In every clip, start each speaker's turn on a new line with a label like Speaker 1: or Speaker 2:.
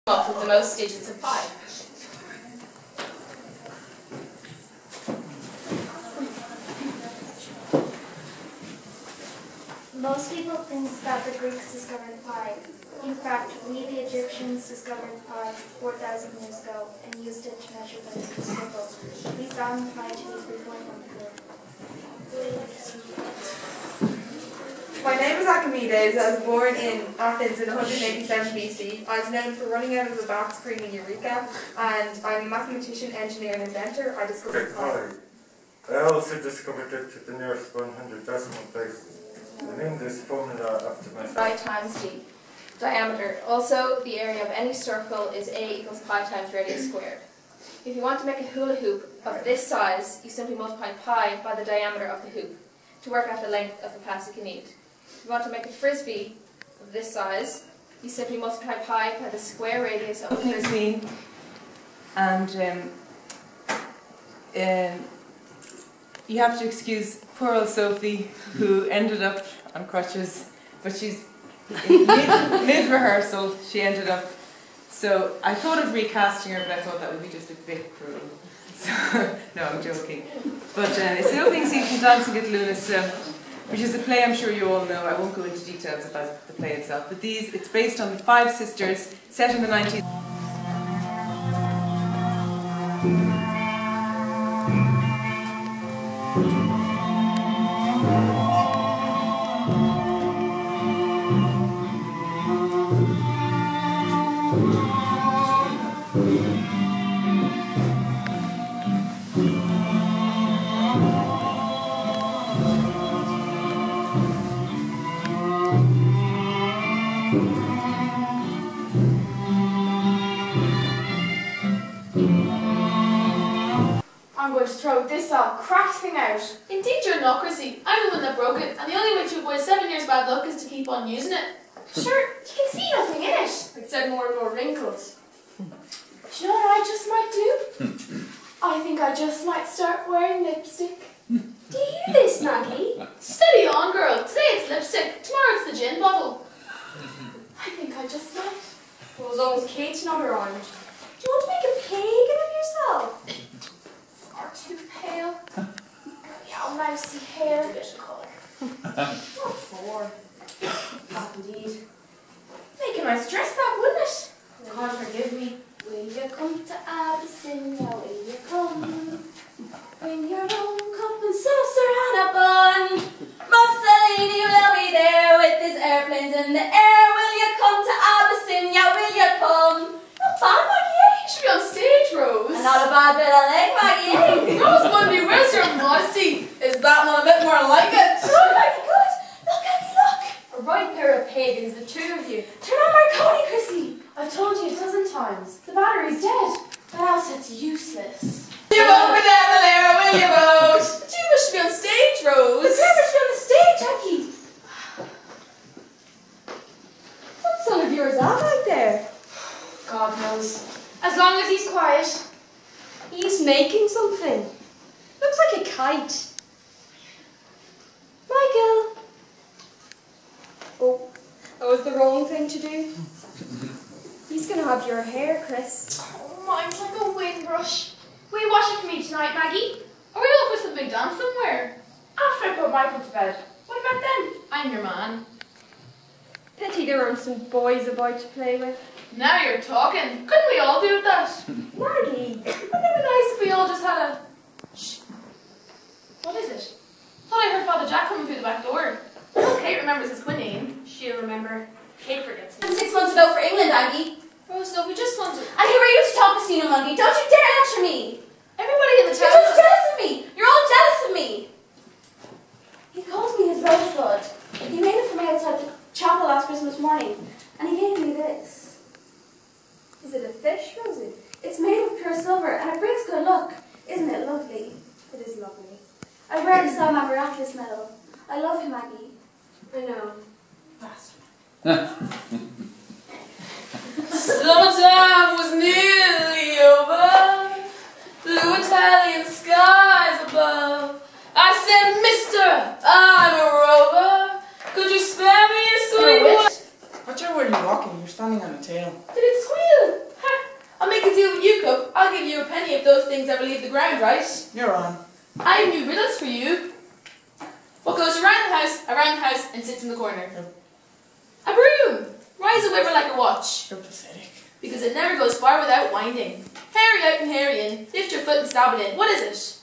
Speaker 1: Up with the most digits of pi.
Speaker 2: Most people think that the Greeks discovered pi. In fact, we the Egyptians discovered pi 4,000 years ago and used it to measure the circle. We found pi to be 3.14.
Speaker 3: My name is Archimedes. I was born in Athens in 187 BC. I was known for running out of the bath screaming Eureka, and I'm a mathematician, engineer and inventor. I discovered pi.
Speaker 4: I also discovered it to the nearest 100 decimal place. I named this formula after myself.
Speaker 1: Pi times d. Diameter. Also, the area of any circle is a equals pi times radius squared. If you want to make a hula hoop of this size, you simply multiply pi by the diameter of the hoop to work out the length of the plastic you need. If you want to make a frisbee of this size, you simply multiply pi by the square radius of the frisbee.
Speaker 5: And you have to excuse poor old Sophie, who ended up on crutches, but she's mid-rehearsal, she ended up. So I thought of recasting her, but I thought that would be just a bit cruel. So, no, I'm joking. But it's the opening scene from Dancing at Luna's, which is a play I'm sure you all know. I won't go into details about the play itself, but it's based on the 5 sisters, set in the 19th.
Speaker 6: I'm going to throw this cracked thing out. Indeed, you're not, Chrissy. I'm the one that broke it, and the only way to avoid 7 years bad luck is to keep on using it. Sure, you can see nothing in it, except more and more wrinkles. Do you know what I just might do? I think I just might start wearing lipstick.
Speaker 2: Do you do this, Maggie?
Speaker 6: Steady on, girl. Today it's lipstick, tomorrow it's the gin bottle. I think I just might.
Speaker 2: Well, as long as Kate's not around. Do you want to make a pagan of yourself?
Speaker 6: Far too pale. Yeah, mousy hair, bit of colour.
Speaker 2: What for? Not indeed. Make a nice dress, that, wouldn't it? God forgive me. Will you come to Abyssinia? Will you come? Bring your own cup and saucer and a bun. Mussolini will be there with his airplanes in the air. Will you come to Abyssinia? Will you come? Not bad, Maggie.
Speaker 6: You should be on stage, Rose.
Speaker 2: And not a bad bit of leg, Maggie.
Speaker 6: Rose Mundy, where's your modesty? Is that one a bit more like it?
Speaker 2: Good, Maggie, good. Look, Maggie, look.
Speaker 6: A right pair of pagans, the two of you.
Speaker 2: Turn on Marconi, Chrissy.
Speaker 6: I've told you a dozen times. The battery's dead. That outset's useless.
Speaker 1: You vote for De Valera, will you vote?
Speaker 6: But you wish to be on stage, Rose.
Speaker 2: But Trevor should be on the stage, Jackie. What's son of yours out like there?
Speaker 6: God knows. As long as he's quiet.
Speaker 2: He's making something. Looks like a kite. Michael. Oh, that was the wrong thing to do. He's going to have your hair, Chris.
Speaker 6: Oh, mine's like a wind brush. Will you wash it for me tonight, Maggie? Are we off for some big dance somewhere? After I put Michael to bed. What about then? I'm your man.
Speaker 2: Pity there aren't some boys about to play with.
Speaker 6: Now you're talking. Couldn't we all do that?
Speaker 2: Maggie.
Speaker 6: Wouldn't it be nice if we all just had a... Shh. What is it? Thought I heard Father Jack coming through the back door. Well, Kate remembers his twin name. She'll remember. Kate forgets.
Speaker 2: And 6 months ago for England, Aggie.
Speaker 6: Rose, no, we just wanted...
Speaker 2: And who are you to talk casino monkey? Don't you dare lecture me!
Speaker 6: Everybody in the
Speaker 2: You're
Speaker 6: town...
Speaker 2: just jealous of me! You're all jealous of me! He calls me his rosebud. He made it for me outside the chapel last Christmas morning. And he gave me this. Is it a fish, Rosie? It's made of pure silver and it brings good luck. Isn't it lovely? It is lovely. I rarely saw my miraculous medal. I love him, Maggie. I know.
Speaker 6: Summertime was nearly over. Blue Italian skies above. I said, Mister, I'm a rover. Could you spare me a sweet word?
Speaker 7: Watch out where you're walking. You're standing on a tail.
Speaker 6: Did it squeal? those things ever leave the ground, right?
Speaker 5: You're on.
Speaker 6: I have new riddles for you. What goes around the house, and sits in the corner? A broom. Rides a whipper like a watch.
Speaker 5: You're pathetic.
Speaker 6: Because it never goes far without winding. Hairy out and hairy in. Lift your foot and stab it in. What is it?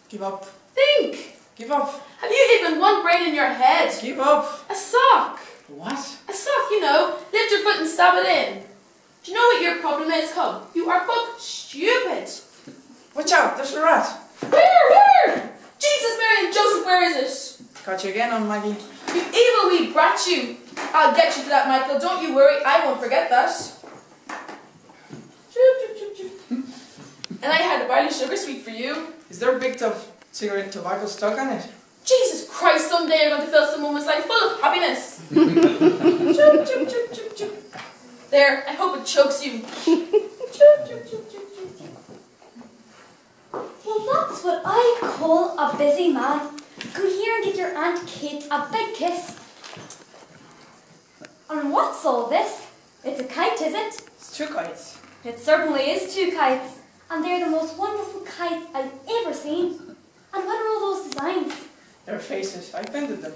Speaker 5: Give up.
Speaker 6: Think.
Speaker 5: Give up.
Speaker 6: Have you even one brain in your head?
Speaker 5: Give up.
Speaker 6: A sock.
Speaker 5: What?
Speaker 6: A sock, you know. Lift your foot and stab it in. Do you know what your problem is, Cub? You are both stupid.
Speaker 5: Watch out, there's a rat.
Speaker 6: Where? Jesus, Mary and Joseph, where is it?
Speaker 5: Got you again on Maggie.
Speaker 6: You evil wee brat, you. I'll get you for that, Michael. Don't you worry, I won't forget that. And I had a barley sugar sweet for you.
Speaker 5: Is there a big tough cigarette and tobacco stuck on it?
Speaker 6: Jesus Christ, someday you're going to fill some woman's life full of happiness. There, I hope it chokes you.
Speaker 2: Well, that's what I call a busy man. Come here and get your Aunt Kate a big kiss. And what's all this? It's a kite, is it?
Speaker 5: It's 2 kites.
Speaker 2: It certainly is 2 kites. And they're the most wonderful kites I've ever seen. And what are all those designs?
Speaker 5: They're faces. I painted them.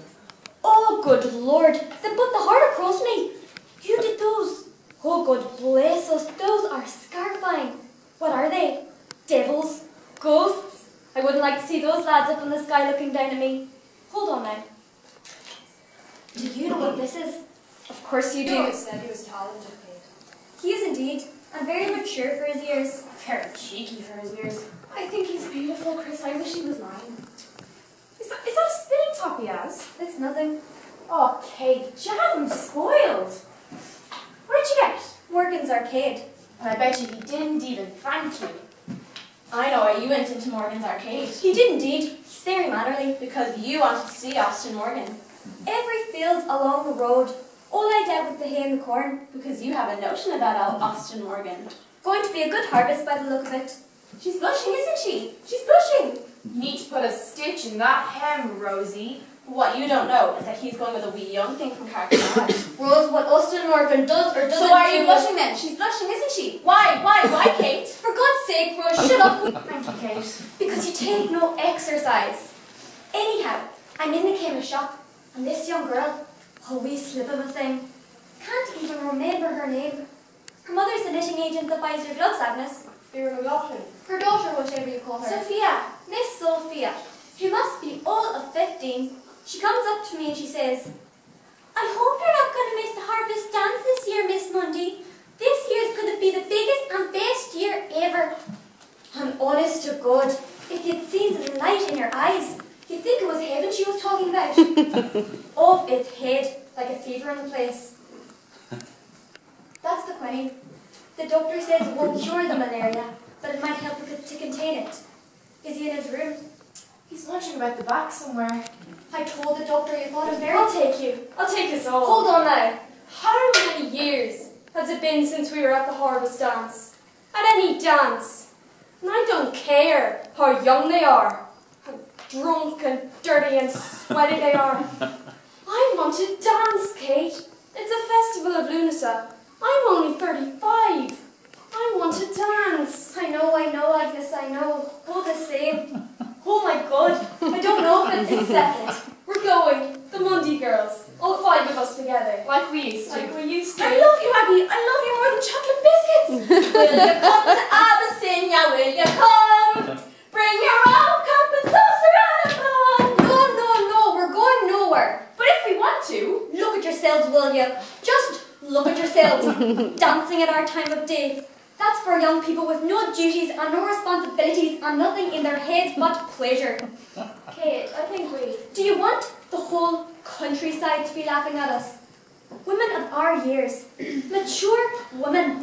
Speaker 2: Oh, good Lord. They put the heart across me. You did those. Oh, God bless us. Those are scarifying. What are they? Devils? Ghosts? I wouldn't like to see those lads up in the sky looking down at me. Hold on now. Do you know what this is? Of course you do.
Speaker 7: You always said he was talented, Kate.
Speaker 2: He is indeed, and very mature for his years.
Speaker 7: Very cheeky for his years.
Speaker 6: I think he's beautiful, Chris. I wish he was mine.
Speaker 7: Is that a spinning top he has?
Speaker 2: It's nothing.
Speaker 7: Oh, Kate, you have him spoiled. Where'd you get it?
Speaker 2: Morgan's Arcade.
Speaker 7: And I bet you he didn't even thank you. I know why you went into Morgan's Arcade.
Speaker 2: He did indeed. He's very mannerly.
Speaker 7: Because you wanted to see Austin Morgan.
Speaker 2: Every field along the road, all I did with the hay and the corn.
Speaker 7: Because you have a notion about Austin Morgan.
Speaker 2: Going to be a good harvest by the look of it.
Speaker 7: She's blushing, isn't she?
Speaker 2: She's blushing.
Speaker 7: You need to put a stitch in that hem, Rosie. What you don't know is that he's going with a wee young thing from Carcassonne.
Speaker 2: Rose, what Austin Morgan does or doesn't
Speaker 7: So why are
Speaker 2: do-
Speaker 7: you blushing then? She's blushing, isn't she? Why, Kate?
Speaker 2: For God's sake, Rose, shut up.
Speaker 7: Thank you, Kate.
Speaker 2: Because you take no exercise. Anyhow, I'm in the chemist shop, and this young girl, a wee slip of a thing, can't even remember her name. Her mother's the knitting agent that buys your gloves, Agnes.
Speaker 7: You're McLaughlin.
Speaker 2: Her daughter, whatever you call her. Sophia, Miss Sophia, who must be all of 15. She comes up to me and she says, I hope you're not going to miss the harvest dance this year, Miss Mundy. This year's going to be the biggest and best year ever. And honest to God, if you'd seen the light in her eyes, you'd think it was heaven she was talking about. Off its head, like a fever in the place. That's the quinine. The doctor says it won't cure the malaria, but it might help to contain it. Is he in his room?
Speaker 7: He's wondering about the back somewhere.
Speaker 2: I told the doctor you thought him very...
Speaker 1: I'll take you. I'll take us all.
Speaker 2: Hold on now.
Speaker 1: How many years has it been since we were at the harvest dance? At any dance? And I don't care how young they are, how drunk and dirty and sweaty they are. I want to dance, Kate. It's a festival of Lunasa. I'm only 35. I want to dance.
Speaker 2: I know, Agnes, I know. All the same. Oh my God, I don't know if it's settled.
Speaker 1: We're going. The Mundy girls. All 5 of us together. Like we used to.
Speaker 2: Like we used to.
Speaker 7: I love you, Abby. I love you more than chocolate biscuits. Will you come to Abyssinia? Will you come? Bring your own cup and saucer and a bun.
Speaker 2: No, we're going nowhere.
Speaker 7: But if we want to,
Speaker 2: Look at yourselves, will you? Just look at yourselves. Dancing at our time of day. That's for young people with no duties and no responsibilities and nothing in their heads but pleasure.
Speaker 1: Kate, I think we...
Speaker 2: Do you want the whole countryside to be laughing at us? Women of our years, mature women,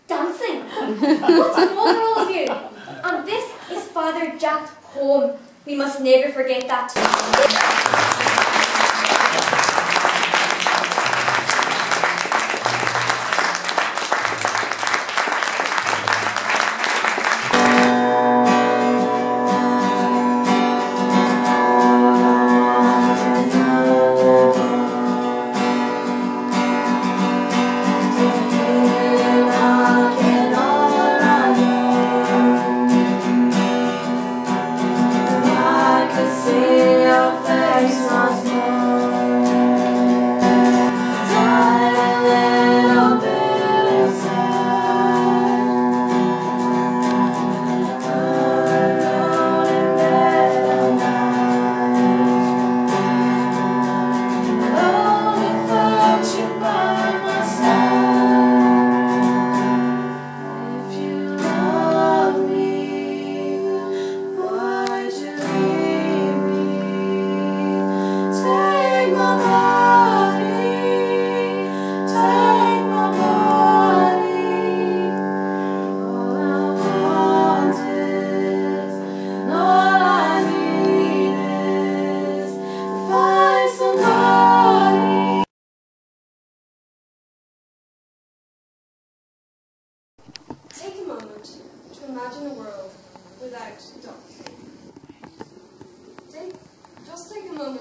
Speaker 2: dancing. What's wrong with all of you? And this is Father Jack's home. We must never forget that.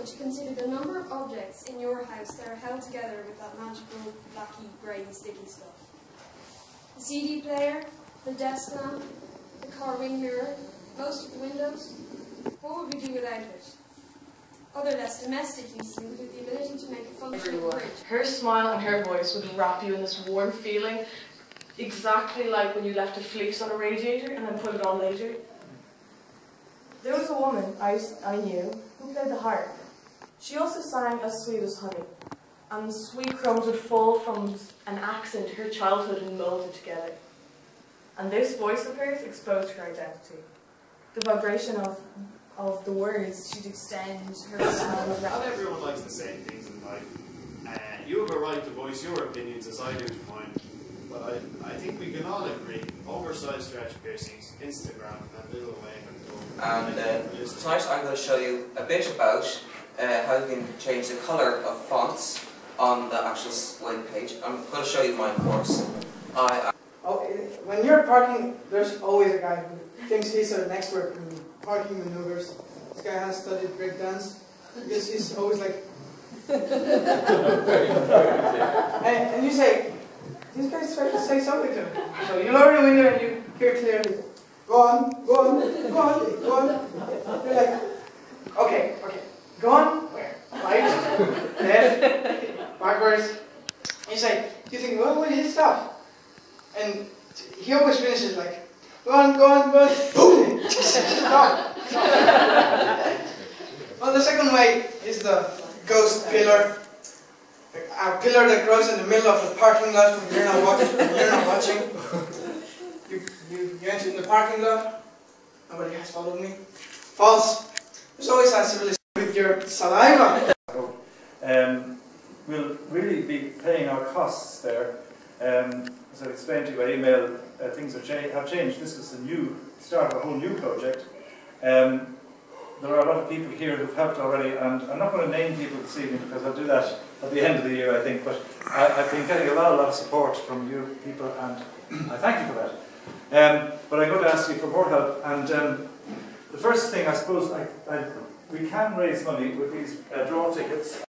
Speaker 8: to consider the number of objects in your house that are held together with that magical, blacky, grey, sticky stuff. The CD player, the desk lamp, the car wing mirror, most of the windows. What would we do without it? Other less domestic uses include the ability to make a functioning bridge.
Speaker 9: Her smile and her voice would wrap you in this warm feeling, exactly like when you left a fleece on a radiator and then put it on later. There was a woman I knew who played the harp. She also sang As Sweet as Honey, and the sweet crumbs would fall from an axe into her childhood and mould it together. And this voice of hers exposed her identity. The vibration of the words she'd extend her sound.
Speaker 10: Not everyone likes the same things in life. You have a right to voice your opinions as I do to mine. But I think we can all agree, oversized stretch piercings, Instagram, and little way.
Speaker 11: And tonight I'm going to show you a bit about how you can change the colour of fonts on the actual web page. I'm going to show you my course.
Speaker 12: When you're parking, there's always a guy who thinks he's an expert in parking maneuvers. This guy has studied breakdance because he's always like... and you say, these guys try to say something to me. So you lower the window and you hear clearly, go on, go on, go on, go on. You're like, okay, go on, where? Right, left, backwards. And you say, you think, well, will he stop? And he always finishes like, go on, go on, go on, boom! Stop! Well, the second way is the ghost pillar. A pillar that grows in the middle of the parking lot when you're not watching. You enter in the parking lot. Nobody has followed me. False. There's always has to really with your saliva.
Speaker 13: We'll really be paying our costs there. As I explained to you by email, things have changed. This is the start of a whole new project. There are a lot of people here who've helped already, and I'm not going to name people this evening because I'll do that at the end of the year, I think, but I've been getting a lot of support from you people, and I thank you for that. But I'm going to ask you for more help, and the first thing, I suppose, we can raise money with these draw tickets.